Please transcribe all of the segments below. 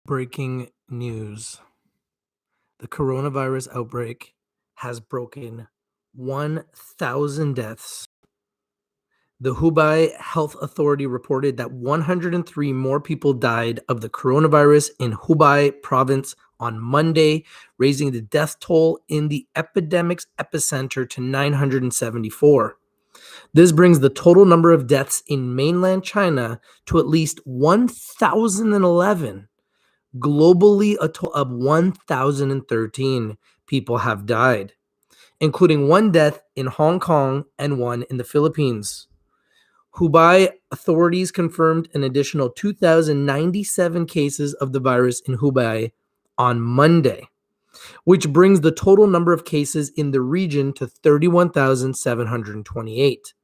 Breaking news. The coronavirus outbreak has broken 1,000 deaths. The Hubei Health Authority reported that 103 more people died of the coronavirus in Hubei province on Monday, raising the death toll in the epidemic's epicenter to 974. This brings the total number of deaths in mainland China to at least 1,011. Globally, a total of 1,013 people have died, including one death in Hong Kong and one in the Philippines. Hubei authorities confirmed an additional 2,097 cases of the virus in Hubei on Monday, which brings the total number of cases in the region to 31,728.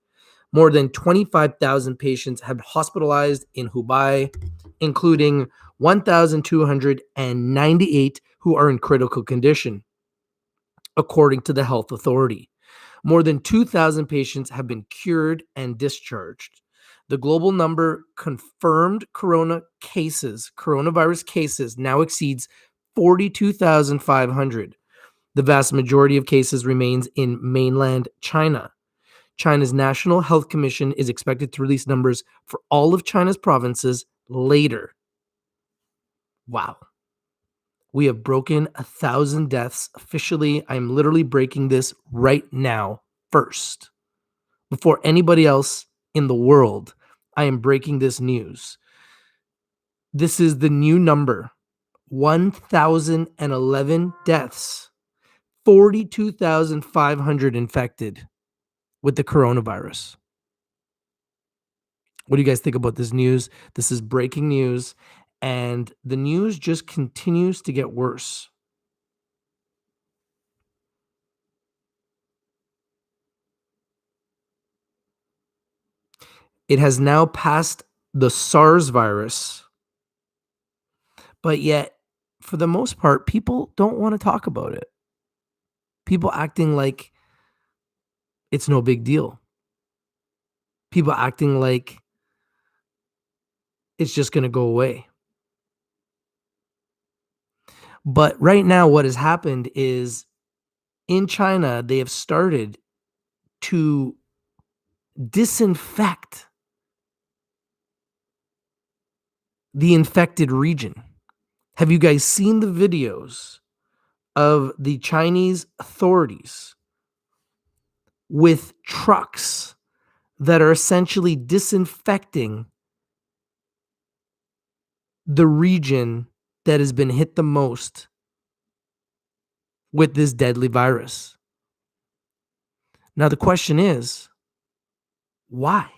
More than 25,000 patients have hospitalized in Hubei, including 1,298 who are in critical condition, according to the health authority. More than 2,000 patients have been cured and discharged. The global number confirmed coronavirus cases now exceeds 42,500. The vast majority of cases remains in mainland China. China's National Health Commission is expected to release numbers for all of China's provinces later. Wow. We have broken 1,000 deaths officially. I'm literally breaking this right now, first. Before anybody else in the world, I am breaking this news. This is the new number, 1,011 deaths, 42,500 infected with the coronavirus. What do you guys think about this news? This is breaking news, and the news just continues to get worse. It has now passed the SARS virus, but yet, for the most part, people don't want to talk about it. People acting like it's no big deal. People acting like it's just going to go away. But right now, what has happened is in China, they have started to disinfect the infected region. Have you guys seen the videos of the Chinese authorities with trucks that are essentially disinfecting the region that has been hit the most with this deadly virus? Now, the question is, why?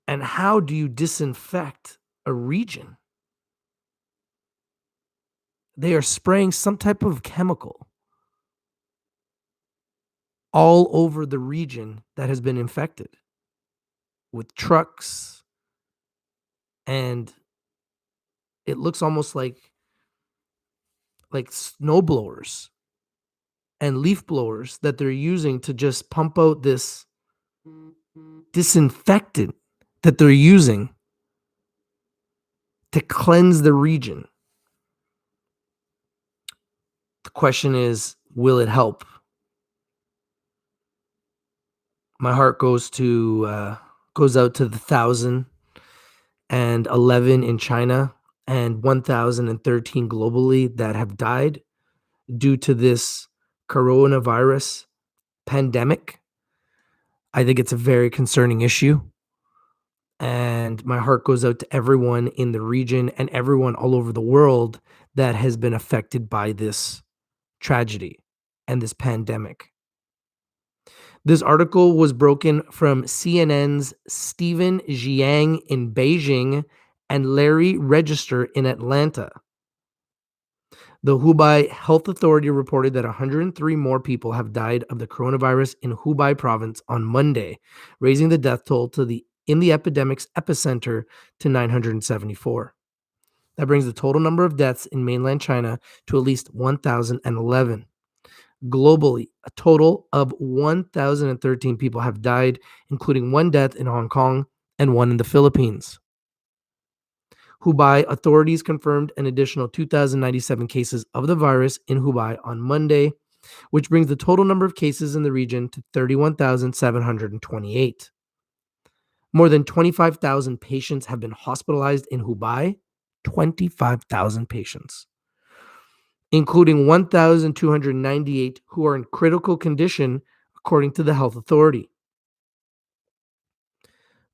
And how do you disinfect a region? They are spraying some type of chemical all over the region that has been infected with trucks, and it looks almost like snow blowers and leaf blowers that they're using to just pump out this disinfectant that they're using to cleanse the region. The question is, will it help? My heart goes out to the 1,011 in China and 1,013 globally that have died due to this coronavirus pandemic. I think it's a very concerning issue. And my heart goes out to everyone in the region and everyone all over the world that has been affected by this tragedy and this pandemic. This article was broken from CNN's Stephen Jiang in Beijing and Larry Register in Atlanta. The Hubei Health Authority reported that 103 more people have died of the coronavirus in Hubei province on Monday, raising the death toll in the epidemic's epicenter to 974. That brings the total number of deaths in mainland China to at least 1,011. Globally, a total of 1,013 people have died, including one death in Hong Kong and one in the Philippines. Hubei authorities confirmed an additional 2,097 cases of the virus in Hubei on Monday, which brings the total number of cases in the region to 31,728. More than 25,000 patients have been hospitalized in Hubei, 25,000 patients, including 1,298 who are in critical condition, according to the health authority.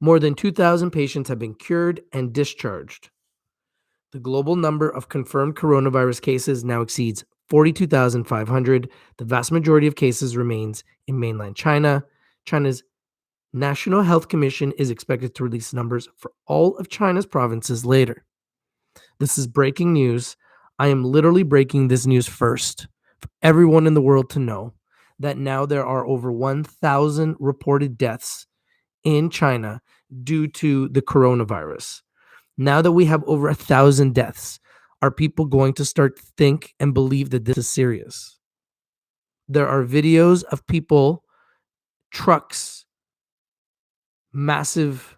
More than 2,000 patients have been cured and discharged. The global number of confirmed coronavirus cases now exceeds 42,500. The vast majority of cases remains in mainland China. China's National Health Commission is expected to release numbers for all of China's provinces later. This is breaking news. I am literally breaking this news first for everyone in the world to know that now there are over 1,000 reported deaths in China due to the coronavirus. Now that we have over 1,000 deaths, are people going to start to think and believe that this is serious? There are videos of people, trucks, massive,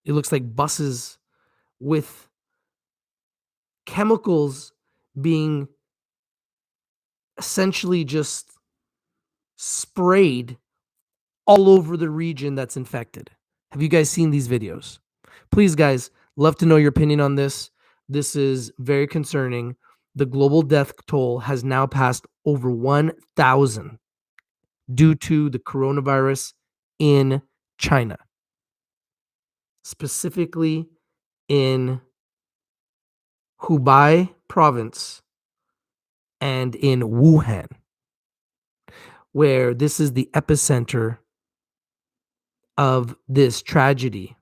it looks like buses with chemicals being essentially just sprayed all over the region that's infected. Have you guys seen these videos? Please, guys, love to know your opinion on this. This is very concerning. The global death toll has now passed over 1,000 due to the coronavirus in China, specifically in Hubei province and in Wuhan, where this is the epicenter of this tragedy,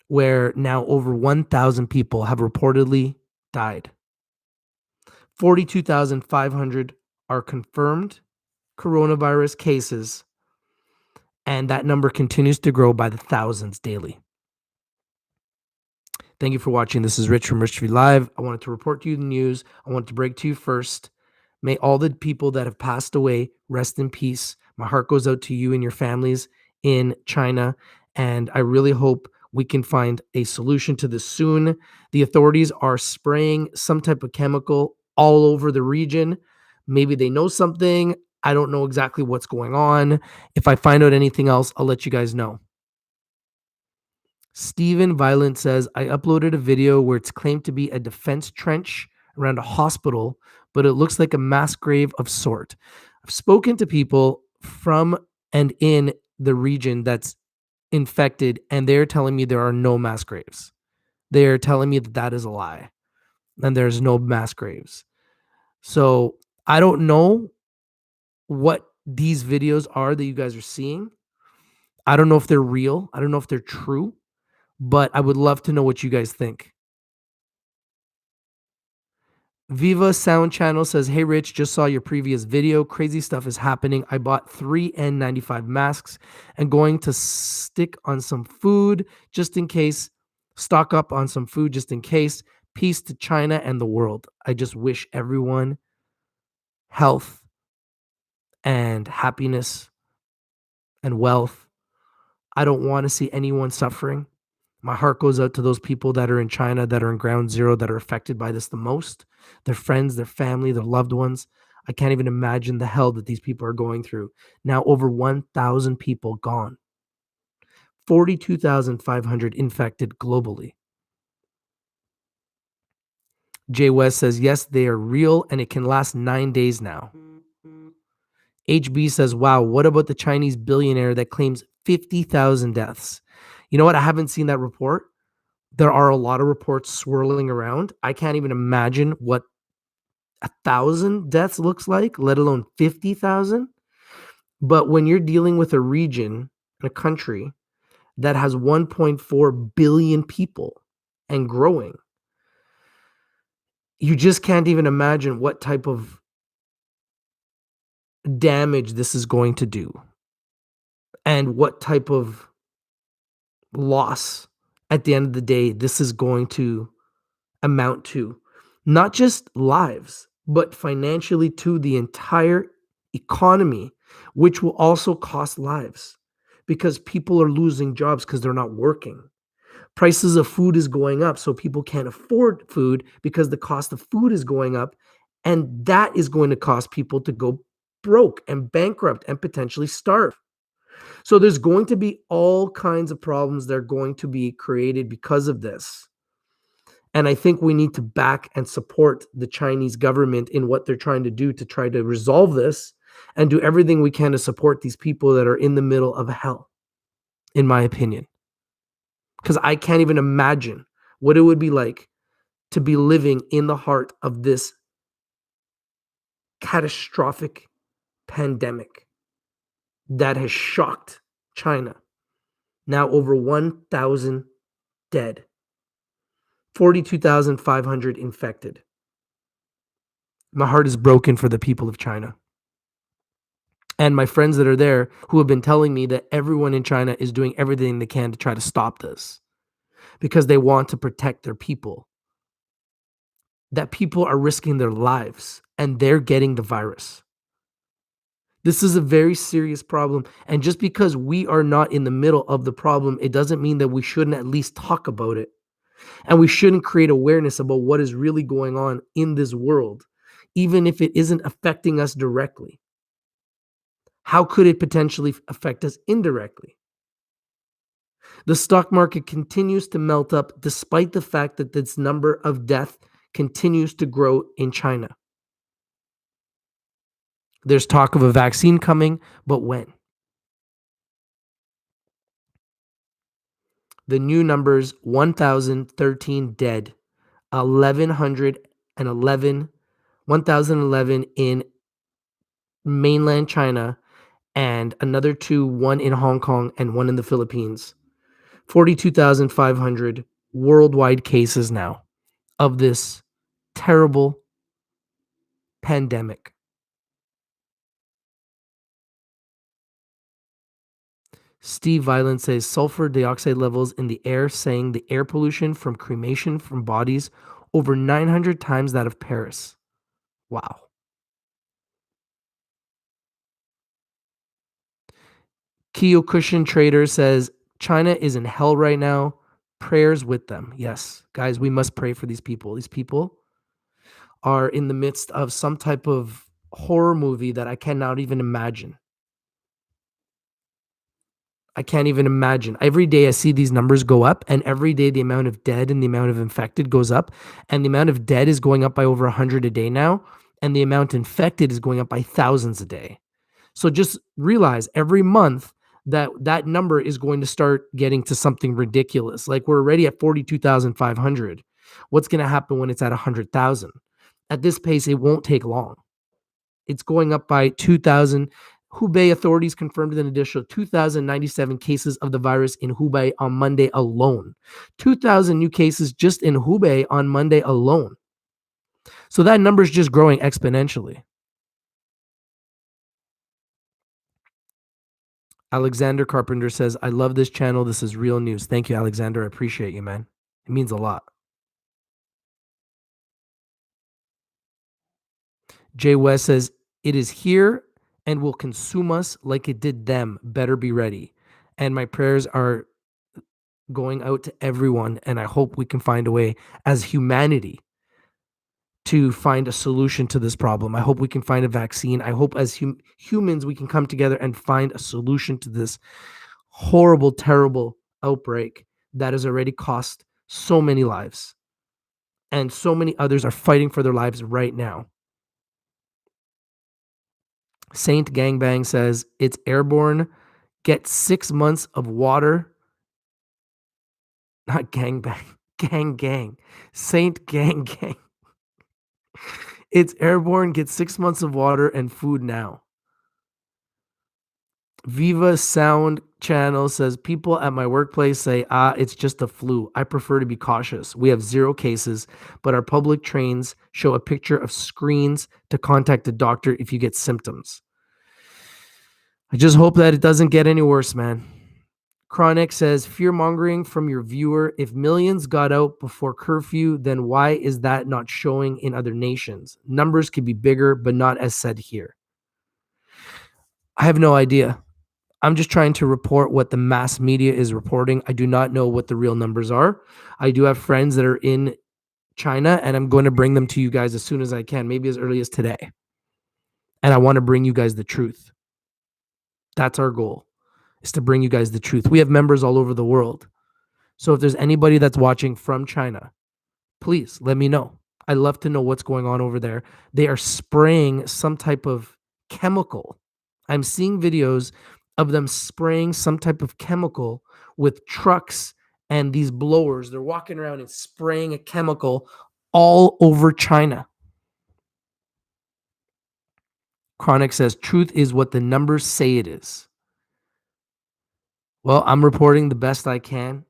where now over 1,000 people have reportedly died. 42,500 are confirmed coronavirus cases, and that number continues to grow by the thousands daily. Thank you for watching. This is Rich from Rich TV Live. I wanted to report to you the news. I wanted to break to you first. May all the people that have passed away rest in peace. My heart goes out to you and your families in China, and I really hope we can find a solution to this soon. The authorities are spraying some type of chemical all over the region. Maybe they know something. I don't know exactly what's going on. If I find out anything else, I'll let you guys know. Steven Violent says, I uploaded a video where it's claimed to be a defense trench around a hospital, but it looks like a mass grave of sort. I've spoken to people from and in the region that's infected, and they're telling me there are no mass graves. They're telling me that that is a lie, and there's no mass graves. So I don't know what these videos are that you guys are seeing. I don't know if they're real. I don't know if they're true, but I would love to know what you guys think. Viva Sound Channel says, hey, Rich, just saw your previous video. Crazy stuff is happening. I bought 3 N95 masks and going to stick on some food just in case, stock up on some food just in case. Peace to China and the world. I just wish everyone health and happiness and wealth. I don't want to see anyone suffering. My heart goes out to those people that are in China, that are in ground zero, that are affected by this the most. Their friends, their family, their loved ones. I can't even imagine the hell that these people are going through. Now over 1,000 people gone. 42,500 infected globally. Jay West says, yes, they are real and it can last 9 days now. HB says, wow, what about the Chinese billionaire that claims 50,000 deaths? You know what? I haven't seen that report. There are a lot of reports swirling around. I can't even imagine what 1,000 deaths looks like, let alone 50,000. But when you're dealing with a region, a country that has 1.4 billion people and growing, you just can't even imagine what type of damage this is going to do and what type of loss at the end of the day this is going to amount to. Not just lives, but financially to the entire economy, which will also cost lives because people are losing jobs because they're not working. Prices of food is going up, so people can't afford food because the cost of food is going up, and that is going to cause people to go broke and bankrupt and potentially starve. So there's going to be all kinds of problems that are going to be created because of this. And I think we need to back and support the Chinese government in what they're trying to do to try to resolve this and do everything we can to support these people that are in the middle of hell, in my opinion. Because I can't even imagine what it would be like to be living in the heart of this catastrophic pandemic that has shocked China. Now over 1,000 dead, 42,500 infected. My heart is broken for the people of China. And my friends that are there who have been telling me that everyone in China is doing everything they can to try to stop this because they want to protect their people. That people are risking their lives and they're getting the virus. This is a very serious problem. And just because we are not in the middle of the problem, it doesn't mean that we shouldn't at least talk about it. And we shouldn't create awareness about what is really going on in this world, even if it isn't affecting us directly. How could it potentially affect us indirectly? The stock market continues to melt up despite the fact that this number of death continues to grow in China. There's talk of a vaccine coming, but when? The new numbers 1,013 dead, 1,111, 1,011 in mainland China, and another two, one in Hong Kong and one in the Philippines. 42,500 worldwide cases now of this terrible pandemic. Steve Violent says sulfur dioxide levels in the air, saying the air pollution from cremation from bodies over 900 times that of Paris. Wow. Kyokushin Trader says China is in hell right now. Prayers with them. Yes, guys, we must pray for these people. These people are in the midst of some type of horror movie that I cannot even imagine. I can't even imagine. Every day I see these numbers go up, and every day the amount of dead and the amount of infected goes up, and the amount of dead is going up by over 100 a day now, and the amount infected is going up by thousands a day. So just realize every month that number is going to start getting to something ridiculous. Like we're already at 42,500. What's going to happen when it's at 100,000? At this pace, it won't take long. It's going up by 2,000. Hubei authorities confirmed an additional 2,097 cases of the virus in Hubei on Monday alone. 2,000 new cases just in Hubei on Monday alone. So that number is just growing exponentially. Alexander Carpenter says, I love this channel. This is real news. Thank you, Alexander. I appreciate you, man. It means a lot. Jay West says, it is here and will consume us like it did them. Better be ready. And my prayers are going out to everyone. And I hope we can find a way as humanity to find a solution to this problem. I hope we can find a vaccine. I hope as humans, we can come together and find a solution to this horrible, terrible outbreak that has already cost so many lives. And so many others are fighting for their lives right now. Saint Gangbang says, it's airborne. Get 6 months of water. Not gangbang. Gang. Saint Gang. It's airborne. Get 6 months of water and food now. Viva Sound Channel says, people at my workplace say, it's just a flu. I prefer to be cautious. We have 0 cases, but our public trains show a picture of screens to contact a doctor if you get symptoms. I just hope that it doesn't get any worse, man. Chronic says, fear-mongering from your viewer. If millions got out before curfew, then why is that not showing in other nations? Numbers could be bigger, but not as said here. I have no idea. I'm just trying to report what the mass media is reporting. I do not know what the real numbers are. I do have friends that are in China, and I'm going to bring them to you guys as soon as I can, maybe as early as today. And I want to bring you guys the truth. That's our goal, is to bring you guys the truth. We have members all over the world. So if there's anybody that's watching from China, please let me know. I'd love to know what's going on over there. They are spraying some type of chemical. I'm seeing videos of them spraying some type of chemical with trucks and these blowers. They're walking around and spraying a chemical all over China. Chronic says, truth is what the numbers say it is. Well, I'm reporting the best I can.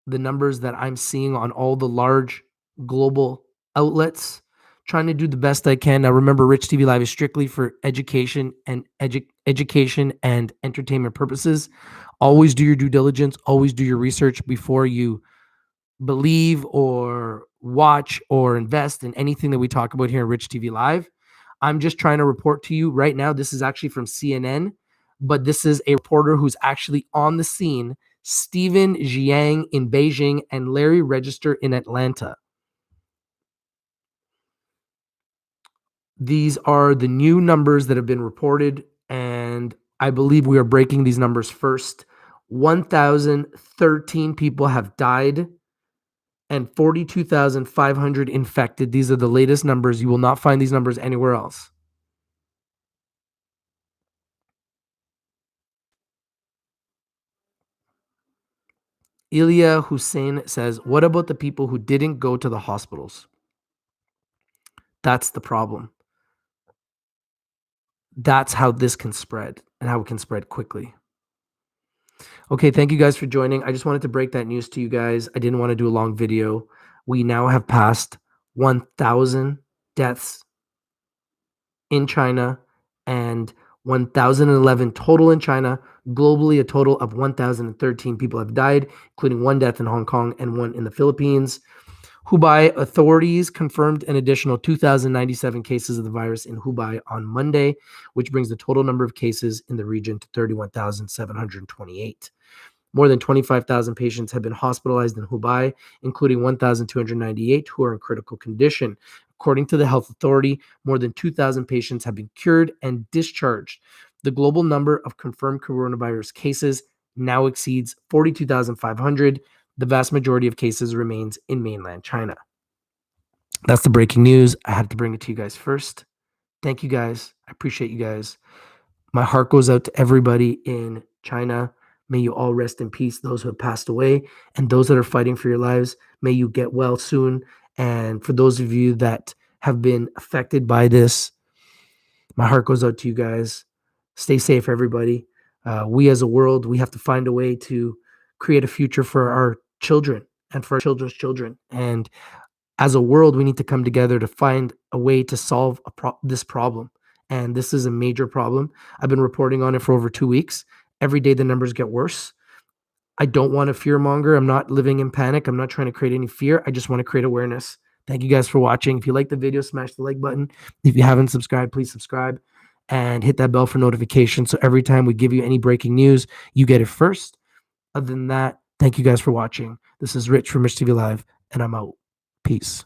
The numbers that I'm seeing on all the large global outlets, trying to do the best I can. Now, remember, Rich TV Live is strictly for education and education and entertainment purposes. Always do your due diligence. Always do your research before you believe or watch or invest in anything that we talk about here in Rich TV Live. I'm just trying to report to you right now. This is actually from CNN, but this is a reporter who's actually on the scene, Stephen Jiang in Beijing and Larry Register in Atlanta. These are the new numbers that have been reported, and I believe we are breaking these numbers first. 1,013 people have died and 42,500 infected. These are the latest numbers. You will not find these numbers anywhere else. Ilya Hussein says, what about the people who didn't go to the hospitals? That's the problem. That's how this can spread and how it can spread quickly. Okay, thank you guys for joining. I just wanted to break that news to you guys. I didn't want to do a long video. We now have passed 1,000 deaths in China and 1,011 total in China. Globally, a total of 1,013 people have died, including one death in Hong Kong and one in the Philippines. Hubei authorities confirmed an additional 2,097 cases of the virus in Hubei on Monday, which brings the total number of cases in the region to 31,728. More than 25,000 patients have been hospitalized in Hubei, including 1,298 who are in critical condition. According to the health authority, more than 2,000 patients have been cured and discharged. The global number of confirmed coronavirus cases now exceeds 42,500. The vast majority of cases remains in mainland China. That's the breaking news. I had to bring it to you guys first. Thank you guys. I appreciate you guys. My heart goes out to everybody in China. May you all rest in peace, those who have passed away, and those that are fighting for your lives. May you get well soon. And for those of you that have been affected by this, my heart goes out to you guys. Stay safe, everybody. We as a world, we have to find a way to create a future for our children and for our children's children. And as a world, we need to come together to find a way to solve this problem. And this is a major problem. I've been reporting on it for over 2 weeks. Every day the numbers get worse. I don't want to fear monger. I'm not living in panic. I'm not trying to create any fear. I just want to create awareness. Thank you guys for watching. If you like the video, smash the like button. If you haven't subscribed, please subscribe and hit that bell for notifications. So every time we give you any breaking news, you get it first. Other than that, thank you guys for watching. This is Rich from Rich TV Live, and I'm out. Peace.